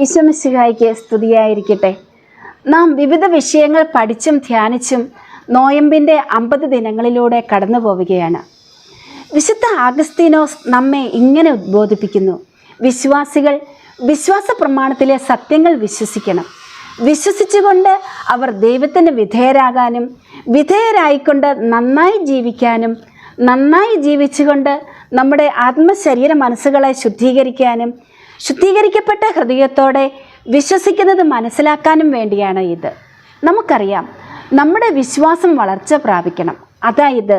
ഈശോ മിശിഹായ്ക്ക് സ്തുതിയായിരിക്കട്ടെ. നാം വിവിധ വിഷയങ്ങൾ പഠിച്ചും ധ്യാനിച്ചും നോയമ്പിൻ്റെ 50 ദിനങ്ങളിലൂടെ കടന്നു പോവുകയാണ്. വിശുദ്ധ ആഗസ്തീനോസ് നമ്മെ ഇങ്ങനെ ഉദ്ബോധിപ്പിക്കുന്നു: വിശ്വാസികൾ വിശ്വാസ പ്രമാണത്തിലെ സത്യങ്ങൾ വിശ്വസിക്കണം. വിശ്വസിച്ചുകൊണ്ട് അവർ ദൈവത്തിന് വിധേയരാകാനും വിധേയരായിക്കൊണ്ട് നന്നായി ജീവിക്കാനും നന്നായി ജീവിച്ചുകൊണ്ട് നമ്മുടെ ആത്മശരീര മനസ്സുകളെ ശുദ്ധീകരിക്കാനും ശുദ്ധീകരിക്കപ്പെട്ട ഹൃദയത്തോടെ വിശ്വസിക്കുന്നത് മനസ്സിലാക്കാനും വേണ്ടിയാണ് ഇത്. നമുക്കറിയാം, നമ്മുടെ വിശ്വാസം വളർച്ച പ്രാപിക്കണം. അതായത്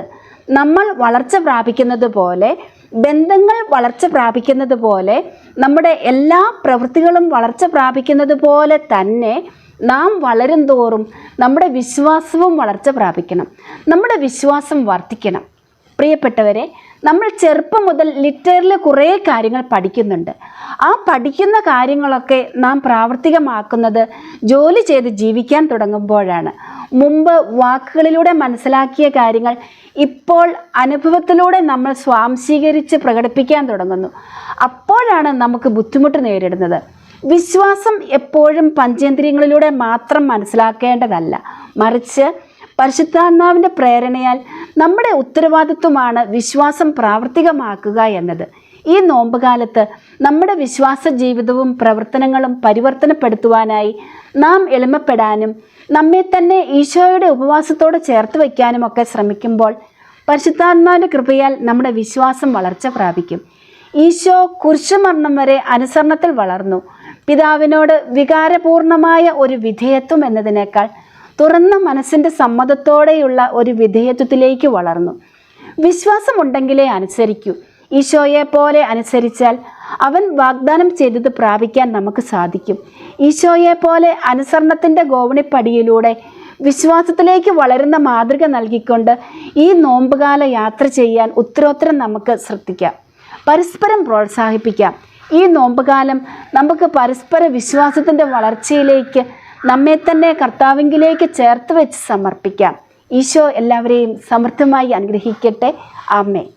നമ്മൾ വളർച്ച പ്രാപിക്കുന്നത് പോലെ, ബന്ധങ്ങൾ വളർച്ച പ്രാപിക്കുന്നത് പോലെ, നമ്മുടെ എല്ലാ പ്രവൃത്തികളും വളർച്ച പ്രാപിക്കുന്നത് പോലെ തന്നെ നാം വളരും തോറും നമ്മുടെ വിശ്വാസവും വളർച്ച പ്രാപിക്കണം. നമ്മുടെ വിശ്വാസം വർദ്ധിക്കണം. പ്രിയപ്പെട്ടവരെ, നമ്മൾ ചെറുപ്പം മുതൽ ലിറ്ററൽ കുറേ കാര്യങ്ങൾ പഠിക്കുന്നുണ്ട്. ആ പഠിക്കുന്ന കാര്യങ്ങളൊക്കെ നാം പ്രാവർത്തികമാക്കുന്നത് ജോലി ചെയ്ത് ജീവിക്കാൻ തുടങ്ങുമ്പോഴാണ്. മുമ്പ് വാക്കുകളിലൂടെ മനസ്സിലാക്കിയ കാര്യങ്ങൾ ഇപ്പോൾ അനുഭവത്തിലൂടെ നമ്മൾ സ്വാംശീകരിച്ച് പ്രകടിപ്പിക്കാൻ തുടങ്ങുന്നു. അപ്പോഴാണ് നമുക്ക് ബുദ്ധിമുട്ട് നേരിടുന്നത്. വിശ്വാസം എപ്പോഴും പഞ്ചേന്ദ്രിയങ്ങളിലൂടെ മാത്രം മനസ്സിലാക്കേണ്ടതല്ല, മറിച്ച് പരിശുദ്ധാത്മാവിൻ്റെ പ്രേരണയാൽ നമ്മുടെ ഉത്തരവാദിത്വമാണ് വിശ്വാസം പ്രാവർത്തികമാക്കുക എന്നത്. ഈ നോമ്പുകാലത്ത് നമ്മുടെ വിശ്വാസ ജീവിതവും പ്രവർത്തനങ്ങളും പരിവർത്തനപ്പെടുത്തുവാനായി നാം എളിമപ്പെടാനും നമ്മെ തന്നെ ഈശോയുടെ ഉപവാസത്തോട് ചേർത്ത് വയ്ക്കാനുമൊക്കെ ശ്രമിക്കുമ്പോൾ പരിശുദ്ധാത്മാവിൻ്റെ കൃപയാൽ നമ്മുടെ വിശ്വാസം വളർച്ച പ്രാപിക്കും. ഈശോ കുരിശുമരണം വരെ അനുസരണത്തിൽ വളർന്നു. പിതാവിനോട് വികാരപൂർണമായ ഒരു വിധേയത്വം എന്നതിനേക്കാൾ തുറന്ന മനസ്സിൻ്റെ സമ്മതത്തോടെയുള്ള ഒരു വിധേയത്വത്തിലേക്ക് വളർന്നു. വിശ്വാസമുണ്ടെങ്കിലേ അനുസരിക്കൂ. ഈശോയെ പോലെ അനുസരിച്ചാൽ അവൻ വാഗ്ദാനം ചെയ്തത് പ്രാപിക്കാൻ നമുക്ക് സാധിക്കും. ഈശോയെ പോലെ അനുസരണത്തിൻ്റെ ഗോവണിപ്പടിയിലൂടെ വിശ്വാസത്തിലേക്ക് വളരുന്ന മാതൃക നൽകിക്കൊണ്ട് ഈ നോമ്പുകാല യാത്ര ചെയ്യാൻ ഉത്തരോത്തരം നമുക്ക് ശ്രദ്ധിക്കാം. പരസ്പരം പ്രോത്സാഹിപ്പിക്കാം. ഈ നോമ്പുകാലം നമുക്ക് പരസ്പര വിശ്വാസത്തിൻ്റെ വളർച്ചയിലേക്ക് നമ്മെ തന്നെ കർത്താവിങ്കിലേക്ക് ചേർത്ത് വെച്ച് സമർപ്പിക്കാം. ഈശോ എല്ലാവരെയും സമൃദ്ധമായി അനുഗ്രഹിക്കട്ടെ. ആമേൻ.